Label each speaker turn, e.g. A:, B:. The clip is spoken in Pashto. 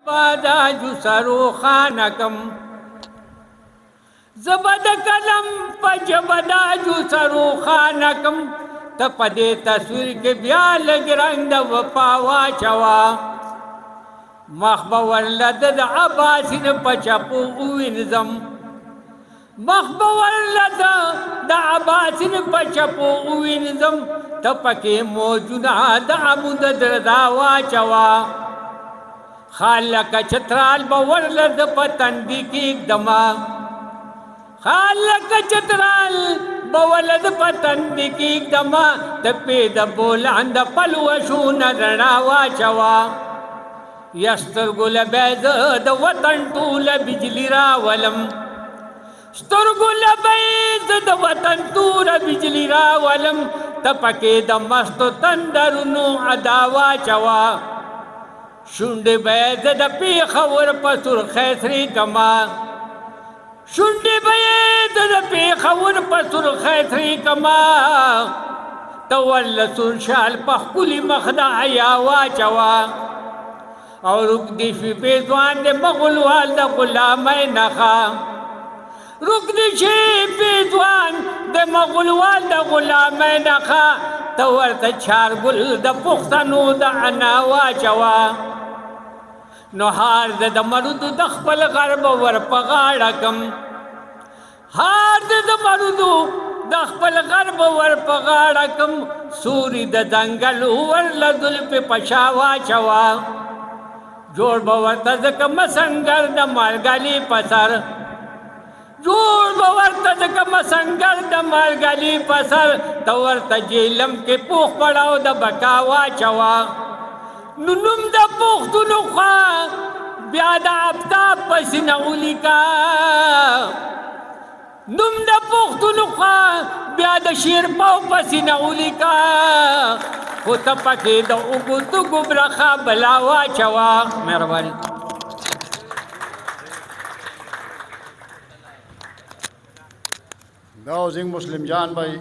A: بادا سرو خانکم زبد کلم پجبدا سرو خانکم تپدے تصویر کے بیا لگ رنگ دا وپاوا چوا مخبور لدد عباسین پچپو اوینزم مخبور لدد عباسین پچپو اوینزم تپکے موجودا دا عمود درداوا چوا خالق چترال باور لد پتندی کی دما خالق چترال بولد پتندی کی دما دپی دبولان د پلوشون رناوا چوا یسترگل بیز د وطن طول بجلی راولم سترگل بیز د وطن طول بجلی راولم تپکی دمستو تندرنو عداوا چوا شنڈ بید د پیخور پسر خیسری کما شنڈ بید د پیخور پسر خیسری کما تول سر شال پخکلی مخدا عیاوا چوا اور رک دی فی پیزوان دے مغلوال دا غلام نخا رک دی شی پیزوان دے مغلوال دا غلام نخا تور تا چار گل دا پختنو دا عناوا چوا نو ہار د مرد د خپل غرب ور پغاړکم هار د مرد د خپل غرب ور پغاړکم سوري د دنګل ور لدل په پښاوا چوا جوړ بورته د کم سنگر د مالګالي پسر جوړ بورته د کم سنگر د مالګالي پسر تور تجیلم کې پوخ پړاو د بکاوا چوا ننم دا پختونو خوا بیا دا افتاب پسینه اولیکا نم دا پختونو خوا بیا دا شیر پاو پسینه اولیکا خو تپکی دا اگوتو گبرخا بلاوا چوا مہربانی
B: دا حوزنگ مسلم جان بھائی